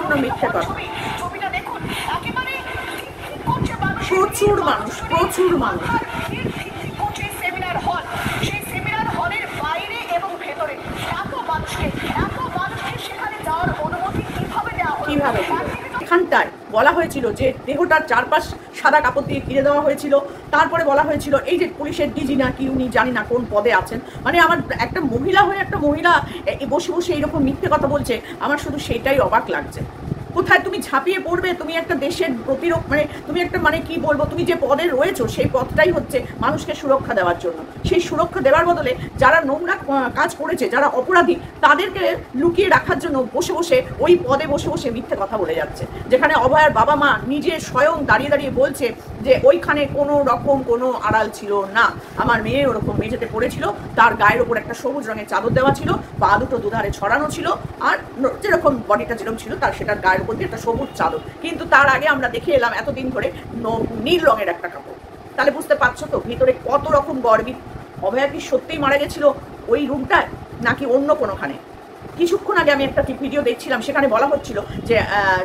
সম্পূর্ণ মিথ্যে কথা। প্রচুর মানুষ, প্রচুর মানুষ। কিভাবে এখানটায় বলা হয়েছিল যে দেহটার চারপাশ সাদা কাপড় দিয়ে ঘিরে দেওয়া হয়েছিল। তারপরে বলা হয়েছিল এই যে পুলিশের ডিজি না কি উনি জানি না কোন পদে আছেন, মানে আমার একটা মহিলা হয়ে একটা মহিলা বসে বসে এইরকম মিথ্যে কথা বলছে, আমার শুধু সেটাই অবাক লাগছে। কোথায় তুমি ঝাঁপিয়ে পড়বে, তুমি একটা দেশের প্রতিরোধ, মানে তুমি একটা মানে কি বলবো, তুমি যে পদে রয়েছো সেই পদটাই হচ্ছে মানুষকে সুরক্ষা দেওয়ার জন্য। সেই সুরক্ষা দেওয়ার বদলে যারা নোংরা কাজ করেছে, যারা অপরাধী, তাদেরকে লুকিয়ে রাখার জন্য বসে বসে ওই পদে বসে বসে মিথ্যে কথা বলে যাচ্ছে। যেখানে অভয়ার বাবা মা নিজে স্বয়ং দাঁড়িয়ে দাঁড়িয়ে বলছে যে ওইখানে কোনো রকম কোনো আড়াল ছিল না, আমার মেয়ে ওরকম মেঝেতে পড়েছিল, তার গায়ের ওপর একটা সবুজ রঙের চাদর দেওয়া ছিল, পা দুটো দুধারে ছড়ানো ছিল, আর যেরকম বডিটা যেরকম ছিল তার সেটার গায়ের উপর দিয়ে একটা সবুজ চাদর। কিন্তু তার আগে আমরা দেখে এলাম এতদিন ধরে নীল রঙের একটা কাপড়। তাহলে বুঝতে পারছো তো ভিতরে কত রকম গর্বিত। অভয়া কি সত্যিই মারা গেছিল ওই রুমটায় নাকি অন্য কোনোখানে? কিছুক্ষণ আগে আমি একটা ভিডিও দেখছিলাম, সেখানে বলা হচ্ছিল যে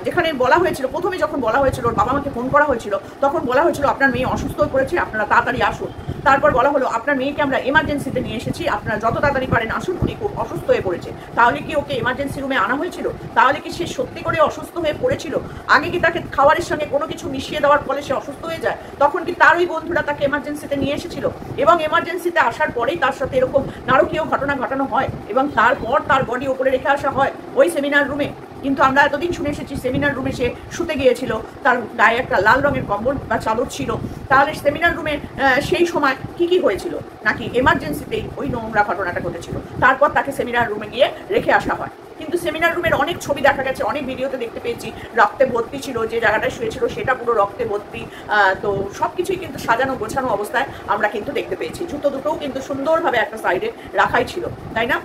যেখানে বলা হয়েছিল, প্রথমে যখন বলা হয়েছিল ওর বাবা মাকে ফোন করা হয়েছিল, তখন বলা হয়েছিল আপনার মেয়ে অসুস্থ হয়ে পড়েছে, আপনারা তাড়াতাড়ি আসুন। তারপর বলা হলো আপনার মেয়েকে আমরা এমার্জেন্সিতে নিয়ে এসেছি, আপনারা যত তাড়াতাড়ি পারেন আসুন, উনি খুব অসুস্থ হয়ে পড়েছে। তাহলে কি ওকে এমার্জেন্সি রুমে আনা হয়েছিল? তাহলে কি সে সত্যি করে অসুস্থ হয়ে পড়েছিল? আগে কি তাকে খাবারের সঙ্গে কোনো কিছু মিশিয়ে দেওয়ার ফলে সে অসুস্থ হয়ে যায়? তখন কি তার ওই বন্ধুরা তাকে এমার্জেন্সিতে নিয়ে এসেছিল? এবং এমার্জেন্সিতে আসার পরেই তার সাথে এরকম নারকীয় ঘটনা ঘটানো হয় এবং তারপর তার বডি ওপরে রেখে আসা হয় ওই সেমিনার রুমে। কিন্তু আমরা এতদিন শুনে এসেছি সেমিনার রুমে সে শুতে গিয়েছিল, তার গায়ে একটা লাল রঙের কম্বল বা চাদর ছিল। তাহলে সেমিনার রুমে সেই সময় কি হয়েছিল? নাকি এমার্জেন্সিতেই ওই নোংরা ঘটনাটা ঘটেছিল, তারপর তাকে সেমিনার রুমে গিয়ে রেখে আসা হয়? কিন্তু সেমিনার রুমের অনেক ছবি দেখা গেছে, অনেক ভিডিওতে দেখতে পেয়েছি রক্তে ভর্তি ছিল, যে জায়গাটায় শুয়েছিল সেটা পুরো রক্তে ভর্তি। তো সব কিছুই কিন্তু সাজানো গোছানো অবস্থায় আমরা কিন্তু দেখতে পেয়েছি। জুতো দুটোও কিন্তু সুন্দরভাবে একটা সাইডে রাখাই ছিল, তাই না?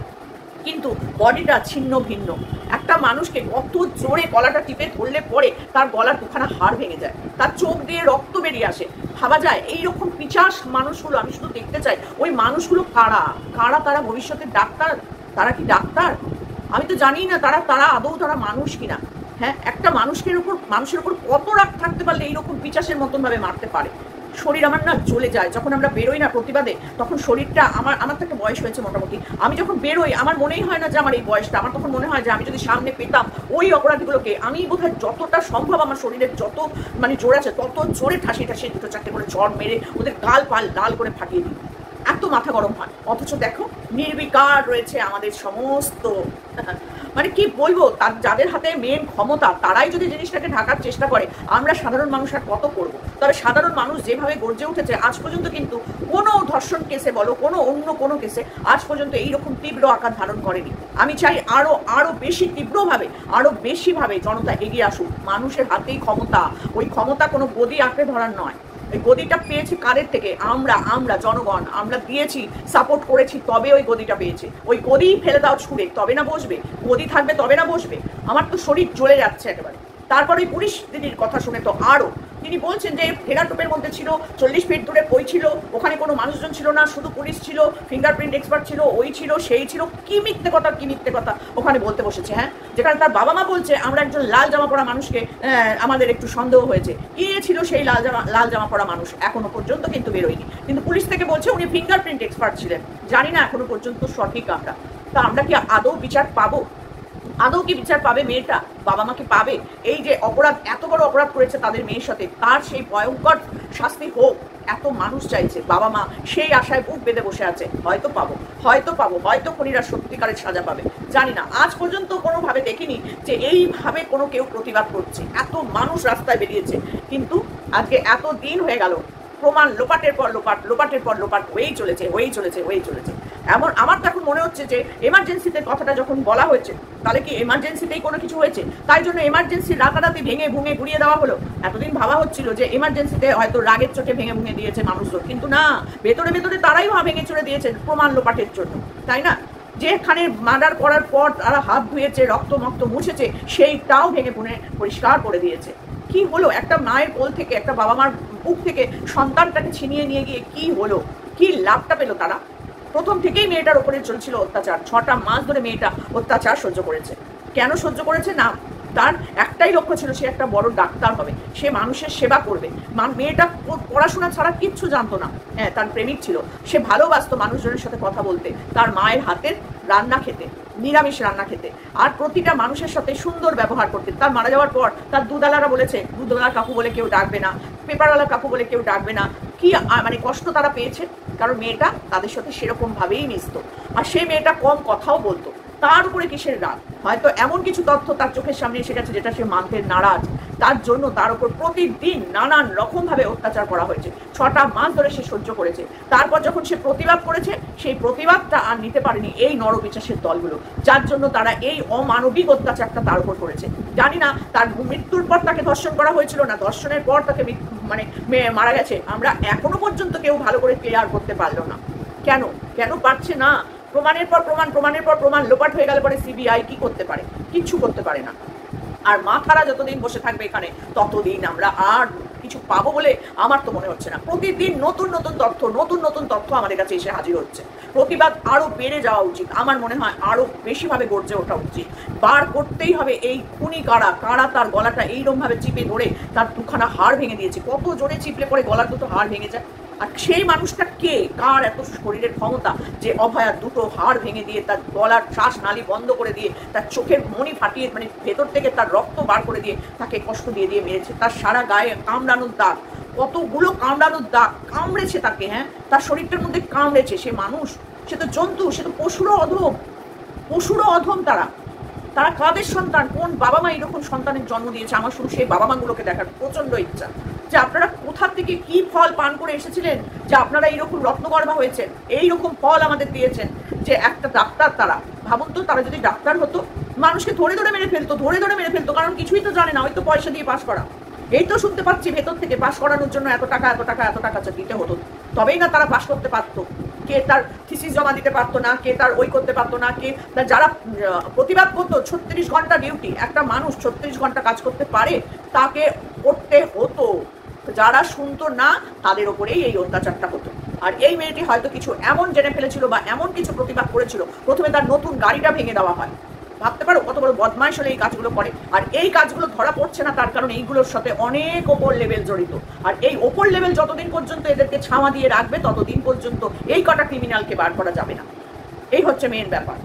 কিন্তু বডিটা ছিন্ন ভিন্ন। একটা মানুষকে কত জোরে গলাটা টিপে ধরলে পরে তার গলার দুখানা হাড় ভেঙে যায়, তার চোখ দিয়ে রক্ত বেরিয়ে আসে। ভাবা যায় এইরকম পিচাস মানুষগুলো, আমি শুধু দেখতে চাই ওই মানুষগুলো কারা কারা, তারা ভবিষ্যতের ডাক্তার? তারা কি ডাক্তার? আমি তো জানি না তারা আদৌ তারা মানুষ কিনা। হ্যাঁ, একটা মানুষের উপর কত রাগ থাকতে পারলে এইরকম পিচাসের মতন ভাবে মারতে পারে? শরীর আমার না জ্বলে যায় যখন আমরা বেরোই না প্রতিবাদে, তখন শরীরটা আমার থেকে বয়স হয়েছে মোটামুটি, আমি যখন বেরোই আমার মনেই হয় না যে আমার এই বয়সটা, আমার তখন মনে হয় যে আমি যদি সামনে পেতাম ওই অপরাধীগুলোকে, আমি বোধহয় যতটা সম্ভব আমার শরীরের যত মানে জোর আছে তত জোরে ঠাসিয়ে দুটো চারটে করে চড় মেরে ওদের গাল পাল লাল করে ফাটিয়ে দিই। এত মাথা গরম হয়। অথচ দেখো নির্বিকার রয়েছে আমাদের সমস্ত মানে কি বলবো, যাদের হাতে মেন ক্ষমতা, তারাই যদি জিনিসটাকে ঢাকার চেষ্টা করে, আমরা সাধারণ মানুষ আর কত করব? তবে সাধারণ মানুষ যেভাবে গর্জে উঠেছে আজ পর্যন্ত কিন্তু কোনো ধর্ষণ কেসে বলো, কোনো অন্য কোনো কেসে আজ পর্যন্ত এইরকম তীব্র আকার ধারণ করেনি। আমি চাই আরো বেশি তীব্রভাবে, আরো বেশিভাবে জনতা এগিয়ে আসুক। মানুষের হাতেই ক্ষমতা, ওই ক্ষমতা কোনো গদি আঁকড়ে ধরার নয়। ওই গদিটা পেয়েছি কাদের থেকে? আমরা জনগণ, আমরা দিয়েছি, সাপোর্ট করেছি, তবে ওই গদিটা পেয়েছে। ওই গদি ফেলে দাও ছুঁড়ে, তবে না বসবে? গদি থাকবে তবে না বসবে? আমার তো শরীর জ্বলে যাচ্ছে একেবারে। তারপর ওই পুলিশ দিদির কথা শুনে তো আরো, তিনি বলছেন যে ফেরাটোপের মধ্যে ছিল, 40 ফিট দূরে বই ছিল, ওখানে কোনো মানুষজন ছিল না, শুধু পুলিশ ছিল, ফিঙ্গারপ্রিন্ট এক্সপার্ট ছিল, ওই ছিল সেই ছিল। কি মিথ্যে কথা ওখানে বলতে বসেছে। হ্যাঁ, যেখানে তার বাবা মা বলছে আমরা একজন লাল জামা পরা মানুষকে আমাদের একটু সন্দেহ হয়েছে, কে ছিল সেই লাল জামা পরা মানুষ এখনো পর্যন্ত কিন্তু বেরোয়নি। কিন্তু পুলিশ থেকে বলছে উনি ফিঙ্গারপ্রিন্ট এক্সপার্ট ছিলেন। জানি না এখনো পর্যন্ত সঠিক আমরা, তা আমরা কি আদৌ বিচার পাবো? আদৌ কি বিচার পাবে মেয়েটা? বাবা মাকে পাবে? এই যে অপরাধ, এত বড় অপরাধ করেছে তাদের মেয়ের সাথে, তার সেই ভয়ঙ্কর শাস্তি হোক, এত মানুষ চাইছে। বাবা মা সেই আশায় বুক বেঁধে বসে আছে, হয়তো পাবো, হয়তো খুনিরা সত্যিকারের সাজা পাবে। জানি না, আজ পর্যন্ত কোনোভাবে দেখিনি যে এইভাবে কোনো কেউ প্রতিবাদ করছে। এত মানুষ রাস্তায় বেরিয়েছে, কিন্তু আজকে এত দিন হয়ে গেল, প্রমাণ লোপাটের পর লোপাট হয়েই চলেছে। এমন আমার তো এখন মনে হচ্ছে যে এমার্জেন্সিতে কথাটা যখন বলা হয়েছে, তাহলে কি এমার্জেন্সিতেই কোনো কিছু হয়েছে? তাই জন্য এমার্জেন্সি রাতারাতি ভেঙে ভুঙে গুড়িয়ে দেওয়া হলো। এতদিন ভাবা হচ্ছিল যে এমার্জেন্সিতে হয়তো রাগের চোটে ভেঙে ভুঙে দিয়েছে মানুষজন, কিন্তু না, ভেতরে তারাই ভেঙে চড়ে দিয়েছে প্রমাণ লোপাটের জন্য, তাই না? যেখানে মার্ডার করার পর তারা হাত ধুয়েছে, রক্ত মুছেছে, সেইটাও ভেঙে ভুঙে পরিষ্কার করে দিয়েছে। কি হলো? একটা মায়ের কোল থেকে, একটা বাবা মার বুক থেকে সন্তানটাকে ছিনিয়ে নিয়ে গিয়ে কি হলো? কি লাভটা পেলো তারা? প্রথম থেকেই মেয়েটার ওপরে চলছিল অত্যাচার, 6টা মাস ধরে মেয়েটা অত্যাচার সহ্য করেছে। কেন সহ্য করেছে? না তার একটাই লক্ষ্য ছিল সে একটা বড় ডাক্তার হবে, সে মানুষের সেবা করবে। মেয়েটা পড়াশোনা ছাড়া কিচ্ছু জানতো না। হ্যাঁ, তার প্রেমিক ছিল, সে ভালোবাসতো মানুষজনের সাথে কথা বলতে, তার মায়ের হাতের রান্না খেতে, নিরামিষ রান্না খেতে, আর প্রতিটা মানুষের সাথে সুন্দর ব্যবহার করতে। তার মারা যাওয়ার পর তার দুধওয়ালারা বলেছে দুধওয়ালা কাকু বলে কেউ ডাকবে না, পেপারওয়ালা কাকু বলে কেউ ডাকবে না। কি মানে কষ্ট তারা পেয়েছে, কারণ মেয়েটা তাদের সাথে সেরকম ভাবেই মিশতো। আর সেই মেয়েটা কম কথাও বলতো। তার উপরে কিসের রাগ? হয়তো এমন কিছু তথ্য তার চোখের সামনে এসে গেছে যেটা সে মানতে নারাজ। তার জন্য তার উপর প্রতিদিন নানান রকম ভাবে অত্যাচার করা হয়েছে। 6টা মাস ধরে সে সহ্য করেছে। তারপর যখন সে প্রতিবাদ করেছে, সেই প্রতিবাদটা আর নিতে পারেনি এই নরপিশাচের দলগুলো, যার জন্য তারা এই অমানবিক অত্যাচারটা তার উপর করেছে। জানি না তার মৃত্যুর পর তাকে ধর্ষণ করা হয়েছিল না ধর্ষণের পর তাকে মানে মারা গেছে, আমরা এখনো পর্যন্ত কেউ ভালো করে ক্লিয়ার করতে পারলো না। কেন কেন পারছে না? প্রমাণের পর প্রমাণ, প্রমাণের পর প্রমাণ লোপাট হয়ে গেলে পরে সিবিআই কি করতে পারে? কিচ্ছু করতে পারে না। আর মাথারা যতদিন বসে থাকবে এখানে, ততদিন আমরা আর কিছু পাবো বলে আমার তো মনে হচ্ছে না। প্রতিদিন নতুন নতুন তথ্য আমাদের কাছে এসে হাজির হচ্ছে। প্রতিবাদ আরো বেড়ে যাওয়া উচিত, আমার মনে হয় আরো বেশিভাবে গর্জে ওঠা উচিত। বার করতেই হবে এই খুনি কারা তার গলাটা এইরকম ভাবে চিপে ধরে তার দুখানা হাড় ভেঙে দিয়েছে। কত জোরে চিপলে পরে গলার দুটো হাড় ভেঙে যায়। আর সেই মানুষটা কে? কার এত শরীরের ক্ষমতা যে অভয়ার দুটো হাড় ভেঙে দিয়ে, তার গলার শ্বাস নালী বন্ধ করে দিয়ে, তার চোখের মণি ফাটিয়ে মানে ভেতর থেকে তার রক্ত বার করে দিয়ে তাকে কষ্ট দিয়ে দিয়ে মেরেছে। তার সারা গায়ে কামড়ানোর দাগ, কতগুলো কামড়ানোর দাগ, কামড়েছে তাকে। হ্যাঁ, তার শরীরটার মধ্যে কামড়েছে। সে মানুষ? সে তো জন্তু, সে তো পশুরও অধম। তারা কাদের সন্তান? কোন বাবা মা এরকম সন্তানের জন্ম দিয়েছে? আমার শুধু সেই বাবা মাগুলোকে দেখার প্রচন্ড ইচ্ছা, যে আপনারা কোথা থেকে কি ফল পান করে এসেছিলেন যে আপনারা এইরকম রত্নগর্ভা হয়েছেন, এইরকম ফল আমাদের দিয়েছেন। যে একটা ডাক্তার, তারা ভাবুন তো, তারা যদি ডাক্তার হতো, মানুষকে ধরে ধরে মেরে ফেলতো, কারণ কিছুই তো জানে না, হয়তো পয়সা দিয়ে পাশ করা। এই তো শুনতে পাচ্ছি ভেতর থেকে পাশ করানোর জন্য এত টাকা দিতে হতো, তবেই না তারা পাশ করতে পারতো। কে তার থিসিস জমা দিতে পারতো না, কে তার ওই করতে পারতো না, কে যারা প্রতিবাদ করতো। 36 ঘন্টা ডিউটি, একটা মানুষ 36 ঘন্টা কাজ করতে পারে, তাকে করতে হতো। যারা শুনতো না তাদের ওপরেই এই অত্যাচারটা হতো। আর এই মেয়েটি হয়তো কিছু এমন জেনে ফেলেছিল বা এমন কিছু প্রতিবাদ করেছিল, প্রথমে তার নতুন গাড়িটা ভেঙে দেওয়া হয়। ভাবতে পারো কত বড় বদমাইশ হলে এই কাজগুলো করে। আর এই কাজগুলো ধরা পড়ছে না তার কারণ এইগুলোর সাথে অনেক ওপর লেভেল জড়িত। আর এই ওপর লেভেল যতদিন পর্যন্ত এদেরকে ছাওয়া দিয়ে রাখবে, ততদিন পর্যন্ত এই কটা ক্রিমিনালকে বার করা যাবে না। এই হচ্ছে মেন ব্যাপার।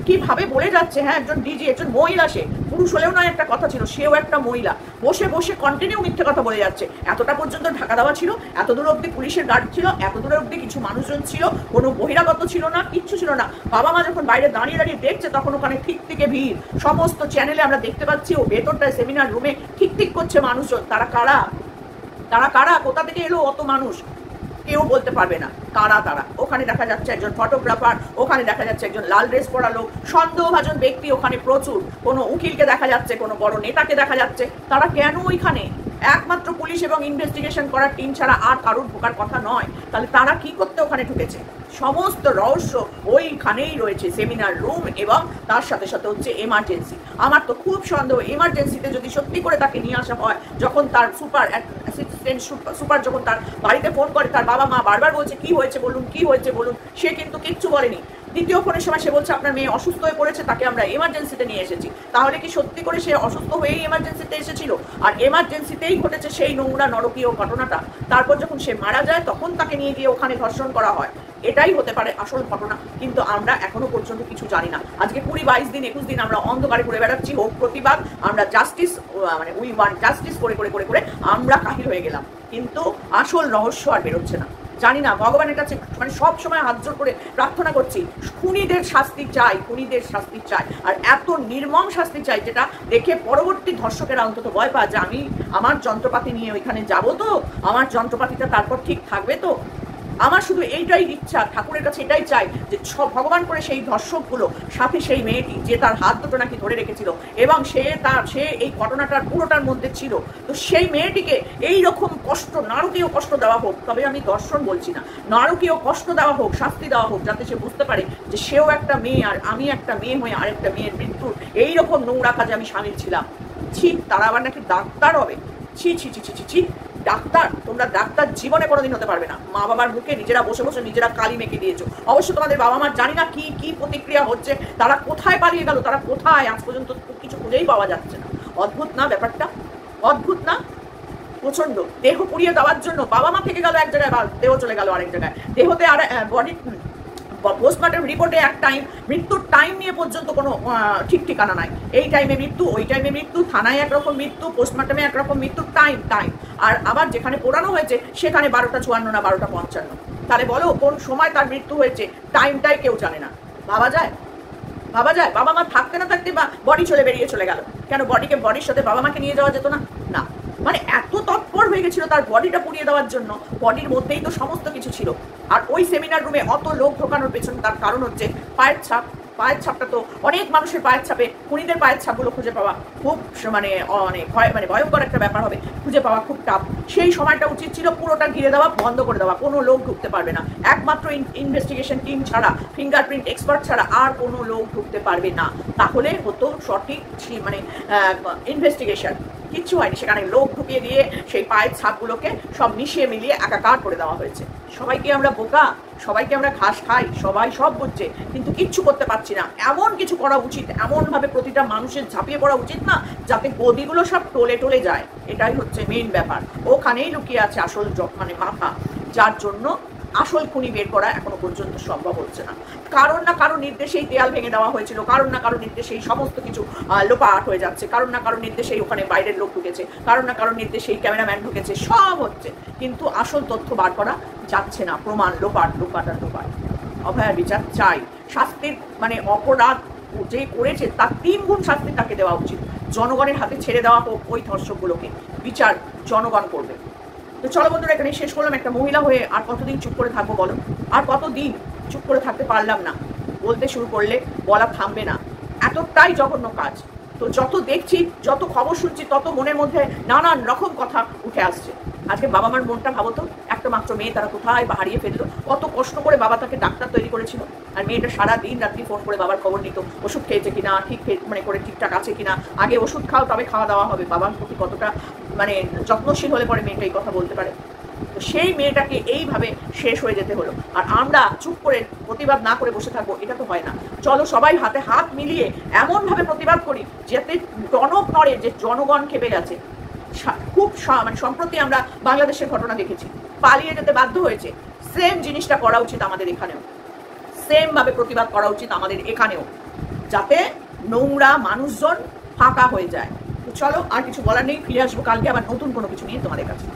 কিভাবে বলে যাচ্ছে, হ্যাঁ একজন ডিজি, একজন মহিলা, সে পুরুষ হলেও নয়, একটা কথা ছিল, সেও একটা মহিলা, বসে বসে কন্টিনিউ মিথ্যে কথা বলে যাচ্ছে। এতটা পর্যন্ত ঢাকা দেওয়া ছিল, এত দূর অব্দি পুলিশের গার্ড ছিল, এত দূর অব্দি কিছু মানুষজন ছিল, কোনো বহিরাগত ছিল না, কিচ্ছু ছিল না। বাবা মা যখন বাইরে দাঁড়িয়ে দাঁড়িয়ে দেখছে, তখন ওখানে ঠিক থেকে ভিড়, সমস্ত চ্যানেলে আমরা দেখতে পাচ্ছি ও ভেতরটায় সেমিনার রুমে ঠিক করছে মানুষজন। তারা কারা, কোথা থেকে এলো অত মানুষ? কেউ বলতে পারবে না কারা তারা। ওখানে দেখা যাচ্ছে একজন ফটোগ্রাফার, ওখানে দেখা যাচ্ছে একজন লাল ড্রেস পরা লোক, সন্দেহভাজন ব্যক্তি ওখানে প্রচুর, কোনো উকিলকে দেখা যাচ্ছে, কোনো বড় নেতাকে দেখা যাচ্ছে। তারা কেন ওইখানে? একমাত্র পুলিশ এবং ইনভেস্টিগেশন করার টিম ছাড়া আর কারোর ঢোকার কথা নয়। তাহলে তারা কি করতে ওখানে ঢুকেছে? সমস্ত রহস্য ওইখানেই রয়েছে, সেমিনার রুম এবং তার সাথে সাথে হচ্ছে এমার্জেন্সি। আমার তো খুব সন্দেহ, এমার্জেন্সিতে যদি সত্যি করে তাকে নিয়ে আসা হয়, যখন তার সুপার যখন তার বাড়িতে ফোন করে, তার বাবা মা বারবার বলছে কি হয়েছে বলুন, সে কিন্তু কিচ্ছু বলেনি। দ্বিতীয় ফোনের সময় সে বলছে আপনার মেয়ে অসুস্থ হয়ে পড়েছে, তাকে আমরা এমার্জেন্সিতে নিয়ে এসেছি। তাহলে কি সত্যি করে সে অসুস্থ হয়েই এমার্জেন্সিতে এসেছিল? আর এমার্জেন্সিতেই ঘটেছে সেই নোংরা নরকীয় ঘটনাটা। তারপর যখন সে মারা যায়, তখন তাকে নিয়ে গিয়ে ওখানে ধর্ষণ করা হয়। এটাই হতে পারে আসল ঘটনা, কিন্তু আমরা এখনো পর্যন্ত কিছু জানি না। আজকে 20, 22 দিন, 21 দিন আমরা অন্ধকারে ঘুরে বেড়াচ্ছি। হোক প্রতিবাদ, আমরা জাস্টিস, মানে উই ওয়ান্ট জাস্টিস করে আমরা কাহিল হয়ে গেলাম, কিন্তু আসল রহস্য আর বেরোচ্ছে না। জানি না, ভগবানের কাছে মানে সব সময় হাত জোর করে প্রার্থনা করছি, খুনিদের শাস্তি চাই, আর এত নির্মম শাস্তি চাই যেটা দেখে পরবর্তী ধর্ষকেরা অন্তত ভয় পায় যে আমি আমার যন্ত্রপাতি নিয়ে ওইখানে যাবো তো, আমার যন্ত্রপাতিটা তারপর ঠিক থাকবে তো। আমার শুধু এইটাই ইচ্ছা, ঠাকুরের কাছে এটাই চাই যে ভগবান করে সেই ধর্ষকগুলো, সাথে সেই মেয়েটি যে তার হাত দুটো নাকি ধরে রেখেছিল এবং সে এই ঘটনাটার পুরোটার মধ্যে ছিল, তো সেই মেয়েটিকে এই রকম কষ্ট, নারকীয় কষ্ট দেওয়া হোক। তবে আমি দর্শন বলছি না, নারকীয় কষ্ট দেওয়া হোক, শাস্তি দেওয়া হোক, যাতে সে বুঝতে পারে যে সেও একটা মেয়ে আর আমি একটা মেয়ে হয়ে আরেকটা মেয়ের মৃত্যুর এইরকম নোংরা কাজে আমি সামিল ছিলাম। তারা আবার নাকি ডাক্তার হবে। ছি। ডাক্তার, তোমরা ডাক্তার জীবনে কোনোদিন হতে পারবে না। মা বাবার মুখে নিজেরা বসে নিজেরা কালি মেখে দিয়েছো। অবশ্য তোমাদের বাবা মার জানি না কি প্রতিক্রিয়া হচ্ছে, তারা কোথায় পালিয়ে গেল, তারা কোথায়, আজ পর্যন্ত কিছু খুঁজেই পাওয়া যাচ্ছে না। অদ্ভুত না ব্যাপারটা? অদ্ভুত না? প্রচন্ড। দেহ পুড়িয়ে দেওয়ার জন্য বাবা মা থেকে গেল এক জায়গায়, দেহ চলে গেল আরেক জায়গায়, দেহতে আর বডি পোস্টমর্টম রিপোর্টে এক টাইম, মৃত্যুর টাইম নিয়ে পর্যন্ত কোনো ঠিক ঠিকানা নাই। এই টাইমে মৃত্যু, ওই টাইমে মৃত্যু, থানায় একরকম মৃত্যু, পোস্টমর্টমে একরকম মৃত্যু, টাইম। আর আবার যেখানে পোড়ানো হয়েছে সেখানে 12টা 54 না 12টা 55। তাহলে বলো কোন সময় তার মৃত্যু হয়েছে, টাইমটাই কেউ জানে না। ভাবা যায়? ভাবা যায়? বাবা মা থাকতে না থাকতে বা বডি বেরিয়ে চলে গেল, কেন বডির সাথে বাবা মাকে নিয়ে যাওয়া যেত না? না, মানে এত তৎপর হয়ে গেছিল তার বডিটা পুড়িয়ে দেওয়ার জন্য। বডির মধ্যেই তো সমস্ত কিছু ছিল। আর ওই সেমিনার রুমে অত লোক ঢোকানোর পেছনে তার কারণ হচ্ছে পায়ের ছাপ। পায়ের ছাপটা তো অনেক মানুষের পায়ের ছাপে, খুনিদের পায়ের ছাপগুলো খুঁজে পাওয়া খুব অনেক ভয়ঙ্কর একটা ব্যাপার হবে, খুঁজে পাওয়া খুব টাফ। সেই সময়টা উচিত ছিল পুরোটা ঘিরে দেওয়া, বন্ধ করে দেওয়া, কোনো লোক ঢুকতে পারবে না। একমাত্র ইনভেস্টিগেশন টিম ছাড়া, ফিঙ্গারপ্রিন্ট এক্সপার্ট ছাড়া আর কোনো লোক ঢুকতে পারবে না। তাহলে হতো সঠিক ইনভেস্টিগেশন। কিচ্ছু হয়নি, সেখানে লোক ঢুকিয়ে দিয়ে সেই পায়ের ছাপগুলোকে সব মিশিয়ে মিলিয়ে একাকার করে দেওয়া হয়েছে। সবাইকে আমরা বোকা, সবাইকে আমরা ঘাস খাই, সবাই সব বুঝছে, কিন্তু কিচ্ছু করতে পারছি না। এমন কিছু করা উচিত, এমনভাবে প্রতিটা মানুষের ঝাঁপিয়ে পড়া উচিত না যাতে গদিগুলো সব টলে যায়। এটাই হচ্ছে মেইন ব্যাপার। ওখানেই লুকিয়ে আছে আসল মাথা, যার জন্য আসল খুনি বের করা এখনো পর্যন্ত সম্ভব হচ্ছে না। কারণ না কারণ নির্দেশেই দেয়াল ভেঙে দেওয়া হয়েছিল, কারণ না কারণ নির্দেশেই সমস্ত কিছু লোপাট হয়ে যাচ্ছে, কারণ না কারণ নির্দেশেই ওখানে বাইরের লোক ঢুকেছে, কারণ না কারণ নির্দেশেই ক্যামেরাম্যান ঢুকেছে, সব হচ্ছে, কিন্তু আসল তথ্য বার করা যাচ্ছে না। প্রমাণ লোপাট। অভয়ার বিচার চাই। শাস্তির অপরাধ যে করেছে তার 3 গুণ শাস্তি তাকে দেওয়া উচিত। জনগণের হাতে ছেড়ে দেওয়া হোক ওই ধর্ষকগুলোকে, বিচার জনগণ করবে। তো চলো বন্ধুরা, এখানে শেষ করলাম। একটা মহিলা হয়ে আর কতদিন চুপ করে থাকবো বলো? আর কতদিন চুপ করে থাকতে পারলাম না। বলতে শুরু করলে বলা থামবে না, এতটাই জঘন্য কাজ। তো যত দেখছি, যত খবর শুনছি, তত মনের মধ্যে নানান রকম কথা উঠে আসছে। আজকে বাবা মার মনটা ভাবো তো, একটা মাত্র মেয়ে তারা কোথায় হারিয়ে ফেললো। কত কষ্ট করে বাবা তাকে ডাক্তার তৈরি করেছিল, আর মেয়েটা সারা দিন রাত্রি ফোন করে বাবার খবর নিত, ওষুধ খেয়েছে কিনা, ঠিক করে ঠিকঠাক আছে কিনা, আগে ওষুধ খাও তবে খাওয়া দাওয়া হবে। বাবার প্রতি কতটা যত্নশীল হলে পরে মেয়েটা এই কথা বলতে পারে। তো সেই মেয়েটাকে এইভাবে শেষ হয়ে যেতে হলো, আর আমরা চুপ করে প্রতিবাদ না করে বসে থাকবো, এটা তো হয় না। চলো সবাই হাতে হাত মিলিয়ে এমনভাবে প্রতিবাদ করি যাতে টনক নড়ে, যে জনগণ খেপে গেছে। খুব সম্প্রতি আমরা বাংলাদেশের ঘটনা দেখেছি, পালিয়ে যেতে বাধ্য হয়েছে। সেম জিনিসটা করা উচিত আমাদের এখানেও, সেম ভাবে প্রতিবাদ করা উচিত আমাদের এখানেও, যাতে নোংরা মানুষজন ফাঁকা হয়ে যায়। তো চলো, আর কিছু বলার নেই, ফিরে আসবো কালকে আবার নতুন কোনো কিছু নিয়ে তোমাদের কাছে।